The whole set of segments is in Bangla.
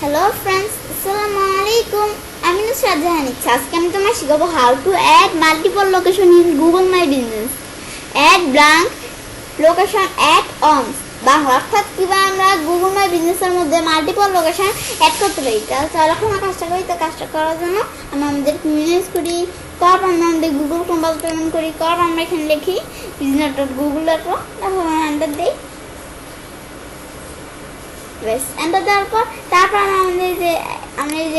Hello friends, Assalamualaikum. I'm Nusrat Jahan. আজকে আমি তোমায় শেখাবো how to add multiple location in Google My Business. Add blank location at once. Bangla অর্থাৎ কিভাবে আমরা Google My Business এর মধ্যে মাল্টিপল লোকেশন অ্যাড করতে পারি। তাহলে এখন কাজটা করি। তো কাজটা করার জন্য আমরা আমাদের মিনিমাইজ করি, তারপর আমরা আমাদের গুগল ক্রোম ব্রাউজার ওপেন করি, তারপর আমরা এখানে লিখি business.google.com, তারপর আমরা এন্টার দেই। বেশ, এন্টার দেওয়ার পর তারপর আমরা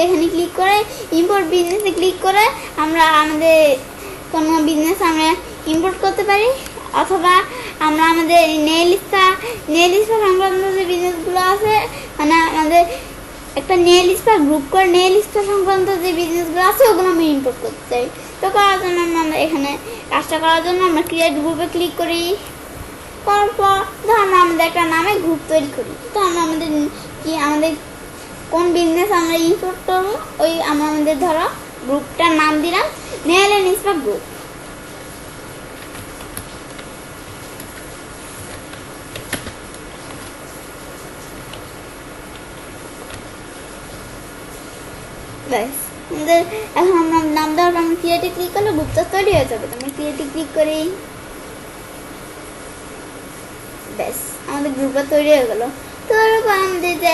এখানে ক্লিক করে ইম্পোর্ট বিজনেসে ক্লিক করে আমরা আমাদের কোনো বিজনেস আমরা ইম্পোর্ট করতে পারি, অথবা আমরা আমাদের নেল স্পা সংক্রান্ত যে বিজনেসগুলো আছে, মানে আমাদের একটা নেল স্পা গ্রুপ করে নেল স্পা সংক্রান্ত যে বিজনেসগুলো আছে ওগুলো আমি ইম্পোর্ট করতে চাই। তো করার জন্য আমরা এখানে কাজটা করার জন্য আমরা ক্রিয়েট গ্রুপে ক্লিক করি। তারপর আমরা আমাদের একটা নামে গ্রুপ তৈরি করি। তো আমরা আমাদের কোন বিজনেস আমরা ইম্পোর্ট করবো ওই আমরা আমাদের ধরো গ্রুপটার নাম দিলাম নেল এন্ড স্পা গ্রুপ। ব্যাস, এখন আমরা নাম দেওয়ার পর আমরা ক্রিয়েটে ক্লিক করলে গ্রুপটা তৈরি হয়ে যাবে। তো আমরা ক্রিয়েটে ক্লিক করি। ব্যাস, আমাদের গ্রুপটা তৈরি হয়ে গেল। তো এরপর আমাদের যে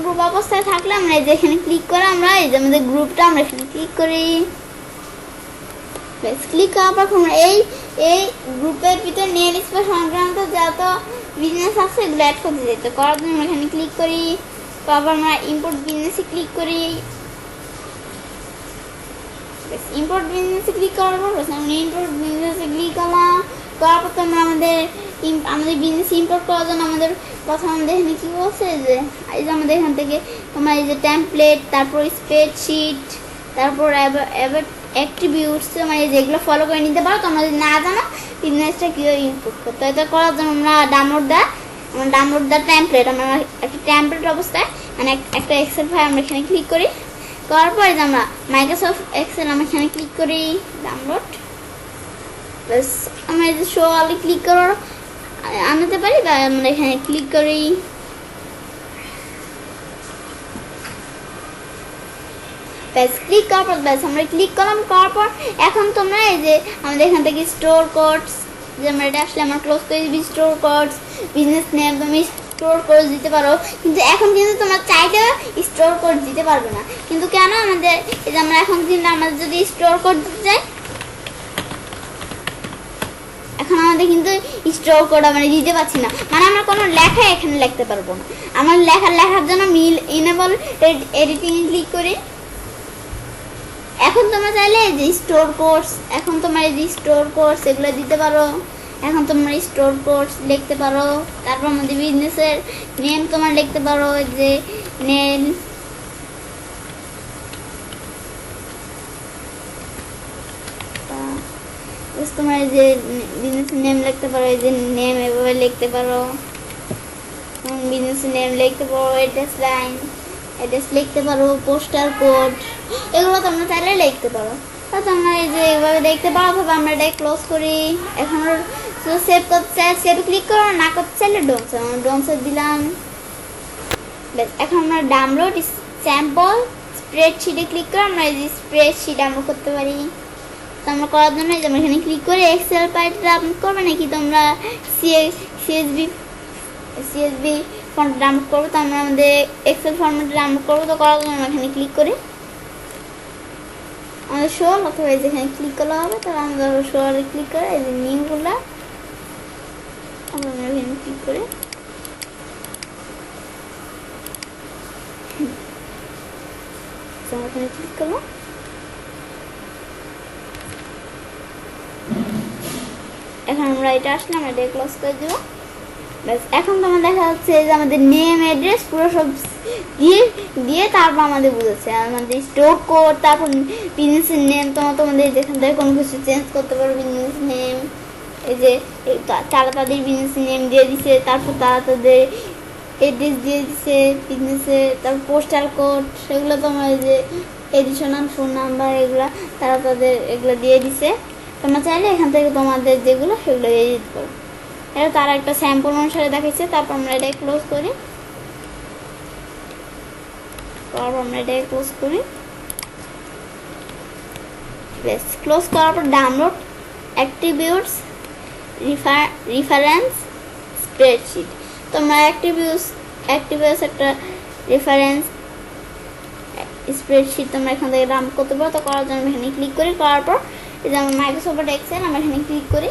গ্রুপ অবস্থায় থাকলে আমরা যেখানে ক্লিক করে আমরা এই যে আমাদের গ্রুপটা আমরা এখানে ক্লিক করি। ব্যাস, ক্লিক করার পর আমরা এই গ্রুপের ভিতরে নেল স্পা সংক্রান্ত যত বিজনেস আছে এগুলো অ্যাড করতে চাই। তো করার জন্য আমরা এখানে ক্লিক করি, তারপর আমরা ইম্পোর্ট বিজনেসে ক্লিক করি। ব্যাস, ইম্পোর্ট বিজনেসে ক্লিক করার পর আমরা ইম্পোর্ট বিজনেসে ক্লিক করলাম। করার পর আমরা আমাদের বিজনেস ইম্পোর্ট করার জন্য আমাদের প্রথম আমাদের এখানে কী বলছে যে এই যে আমাদের এখান থেকে তোমার এই যে টেমপ্লেট, তারপর স্প্রেডশিট, তারপর অ্যাট্রিবিউটস, মানে যেগুলো ফলো করে নিতে পারো। তোমরা যদি না জানো বিজনেসটা কীভাবে ইম্পোর্ট করতে হয়, তো করার জন্য আমরা ডাউনলোড দ্য টেমপ্লেট, আমরা একটা টেমপ্লেট অবস্থায় মানে একটা এক্সেল ফাইল আমরা এখানে ক্লিক করি। করার পরে যে আমরা মাইক্রোসফট এক্সেল আমরা এখানে ক্লিক করি ডাউনলোড। ব্যাস, আমরা এই যে শো অলে ক্লিক করে আনতে পারি বা আমরা এখানে ক্লিক করি। ব্যাস, ক্লিক করার পর ব্যাস আমরা ক্লিক করলাম। করার পর এখন তোমরা এই যে আমাদের এখান থেকে স্টোর কোডস, যে আমরা এটা আসলে আমরা ক্লোজ করে দিবি স্টোর কোডস, বিজনেস নেম তুমি স্টোর কোড দিতে পারো। কিন্তু এখন কিন্তু তোমরা চাইলে স্টোর কোড দিতে পারবে না। কিন্তু কেন আমাদের এই যে আমরা এখন কিন্তু আমাদের যদি স্টোর কোড দিতে চাই, এখন আমাদের কিন্তু স্টোর কোড আমরা দিতে পারছি না, মানে আমরা কোনো লেখা এখানে লিখতে পারবো না। আমরা লেখার জন্য ইনেবল এডিটিং ক্লিক করি। এখন তোমরা চাইলে যে স্টোর কোডস, এখন তোমরা এই যে স্টোর কোডস এগুলো দিতে পারো। এখন তোমরা স্টোর কোডস লিখতে পারো। তারপর আমাদের বিজনেসের নেম তোমরা লিখতে পারো, যে নেল তোমরা এই যে বিজনেসের নেম লিখতে পারো, এই যে নেম এভাবে লিখতে পারো। বিজনেসের নেম লিখতে পারো, অ্যাড্রেস লিখতে পারো, পোস্টাল কোড, এগুলো তোমরা চাইলে লিখতে পারো। তো তোমরা এই যে এইভাবে দেখতে পারো। অথবা আমরা এটা ক্লোজ করি। এখন সেভ করতে চাই সেভে ক্লিক করো, না করতে চাইলে ডোনসে দিলাম। ব্যাস, এখন আমরা ডাউনলোড স্যাম্পল স্প্রেডশিটে ক্লিক করে আমরা এই যে স্প্রেডশিট ডাউনলোড করতে পারি। তো আমরা করার জন্য আমরা এখানে ক্লিক করে এক্সেল ফাইলটা ডাউনলোড করবে, নাকি তোমরা সিএসভি ফর্ম ডাউনলোড করবো। তো আমরা আমাদের এক্সেল ফর্মেটে ডাউনলোড করবো। তো করার জন্য আমরা এখানে ক্লিক করি, আমাদের শো অথবা এই যেখানে ক্লিক করা হবে। তাহলে আমরা শোরে ক্লিক করে এই যে নিউগুলা আমরা এখানে ক্লিক করি। এখানে ক্লিক করবো। এখন আমরা এটা আসলে আমরা এটা ক্লোজ করে দেবো। ব্যাস, এখন তোমার দেখা যাচ্ছে যে আমাদের নেম অ্যাড্রেস পুরো সব দিয়ে তারপর আমাদের বুঝেছে আমাদের স্টোর কোড, তারপর বিজনেসের নেম। তোমাদের যেখান থেকে কোনো কিছু চেঞ্জ করতে পারো বিজনেস নেম। এই যে তারা তাদের বিজনেস নেম দিয়ে দিছে, তারপর তারা তাদের অ্যাড্রেস দিয়ে দিছে বিজনেসের, তারপর পোস্টাল কোড, সেগুলো তোমার এই যে এডিশনাল ফোন নাম্বার এগুলো তারা তাদের এগুলো দিয়ে দিছে। তোমরা চাইলে এখান থেকে তোমাদের যেগুলো সেগুলো দিয়ে দিতে পারো। এটা তারা একটা স্যাম্পল অনুসারে দেখাচ্ছে। তারপর আমরা এটা ক্লোজ করি। করার পর আমরা এটাকে ক্লোজ করি। বেশ, ক্লোজ করার পর ডাউনলোড অ্যাট্রিবিউটস রেফারেন্স স্প্রেডশিট। তোমরা অ্যাট্রিবিউটস একটা রেফারেন্স স্প্রেডশিট তোমরা এখান থেকে ডাউনলোড করতে পারো। তো করার জন্য এখানে ক্লিক করি। করার পর এই যে আমার মাইক্রোসফট এক্সেল আমরা এখানে ক্লিক করি।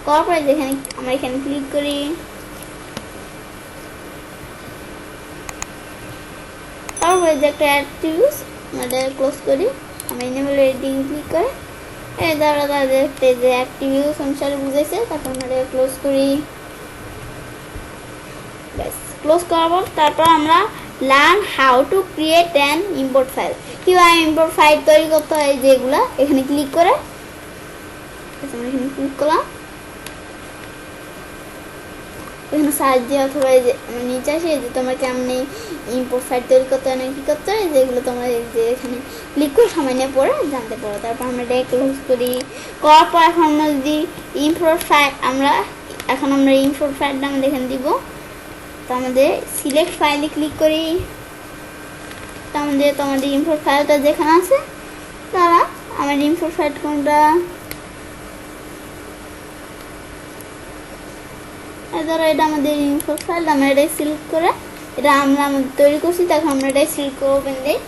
করার পর যেখানে আমরা এখানে ক্লিক করি। তারপরে যে একটা অ্যাট্রিবিউটস আমরা ক্লোজ করি। আমরা এনেবল এডিটিং ক্লিক করে এই দ্বারা দেখতে যে অ্যাট্রিবিউটস অনুসারে বুঝেছে। তারপর আমরা ক্লোজ করি। ব্যাস, ক্লোজ করার পর তারপর আমরা learn how to create an import file. কীভাবে ইম্পোর্ট ফাইল তৈরি করতে হয় যেগুলো এখানে ক্লিক করে আমরা এখানে ক্লিক করলাম। এখানে সার্চ দিয়ে অথবা এই যে নিচে আসে যে তোমরা কেমন ইম্পোর্ট ফাইল তৈরি করতে হয় না কী করতে হয় যেগুলো তোমরা যে এখানে ক্লিক করে সামান্য পড়ে জানতে পারো। তারপর আমরা এটাকে ক্লোজ করি। করার পর এখন আমরা যদি ইম্পোর্ট ফাইলটা আমাদের এখানে দিব। তো আমাদের সিলেক্ট ফাইলে ক্লিক করি। তো তোমাদের ইম্পোর্ট ফাইলটা যেখানে আছে তারা আমার ইম্পোর্ট ফাইল কোনটা ধরো এটা আমাদের ইম্পোর্ট ফাইল। আমরা এটাই সিলেক্ট করে এটা আমরা তৈরি করছি। তখন আমরা এটাই সিলেক্ট করে ওপেন দিই।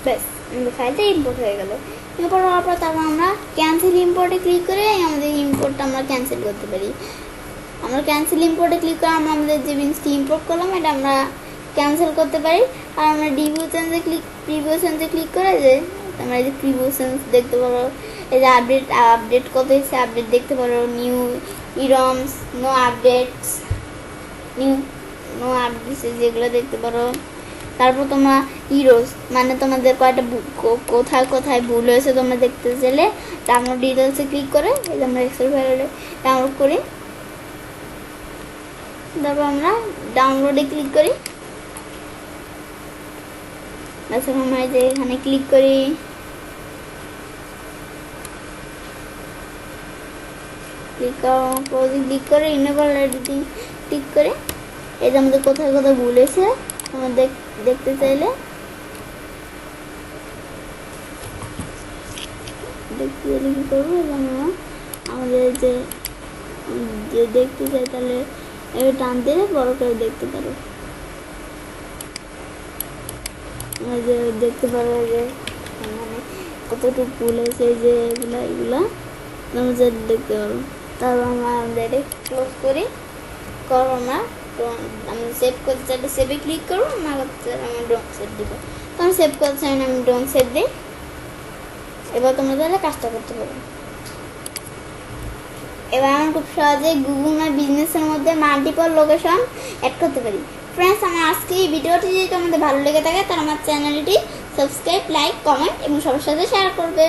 ব্যাস, আমাদের ফাইলটা ইম্পোর্ট হয়ে গেল। ইম্পোর্ট হওয়ার পর তারপর আমরা ক্যান্সেল ইম্পোর্টে ক্লিক করে আমাদের ইম্পোর্টটা আমরা ক্যান্সেল করতে পারি। আমরা ক্যান্সেল ইম্পোর্টে ক্লিক করে আমরা আমাদের যে জিনিসটি ইম্পোর্ট করলাম এটা আমরা ক্যান্সেল করতে পারি। আর আমরা প্রিভিউ চেঞ্জে ক্লিক করে যে আমরা এই যে প্রিভিউ চেঞ্জ দেখতে পারো। এই যে আপডেট কত হয়েছে আপডেট দেখতে পারো। নিউ ইরমস, নো আপডেটস যেগুলো দেখতে পারো। তারপর তোমরা ইরোস মানে তোমাদের কয়টা কোথায় ভুল হয়েছে তোমরা দেখতে চাইলে ডাউনলোড ডিটেলসে ক্লিক করে এই যে আমরা এক্সেল ফাইলে ডাউনলোড করি। তারপর আমরা ডাউনলোডে ক্লিক করি। তারপর আমরা এই যে এখানে ক্লিক করি। ক্লিক করে ইনেবল এডিটিং ক্লিক করে এই যে আমাদের কোথায় ভুল হয়েছে তোমরা দেখতে চাইলে কি করবো। আমরা আমাদের যে দেখতে চাই তাহলে টান দিয়ে বড় করে দেখতে পারো। যে দেখতে পারো যে মানে কতটুকু ভুল হয়েছে যে এগুলা তোমরা দেখতে পারো। তারপর আমরা আমাদের ক্লোজ করি। আমরা সেভ করতে চাইলে সেভে ক্লিক করবো। না করতে চাইলে আমরা ডোন্ট সেভ দিব। তো আমি সেভ করতে চাই না, আমি ডোন্ট সেভ দিই। এবার তোমরা তাহলে কাজটা করতে পারো। এবার আমরা খুব সহজে গুগল ম্যাপ বিজনেসের মধ্যে মাল্টিপল লোকেশন অ্যাড করতে পারি। ফ্রেন্ডস, আমার আজকে এই ভিডিওটি যদি তোমাদের ভালো লেগে থাকে তাহলে আমার চ্যানেলটি সাবস্ক্রাইব, লাইক, কমেন্ট এবং সবার সাথে শেয়ার করবে।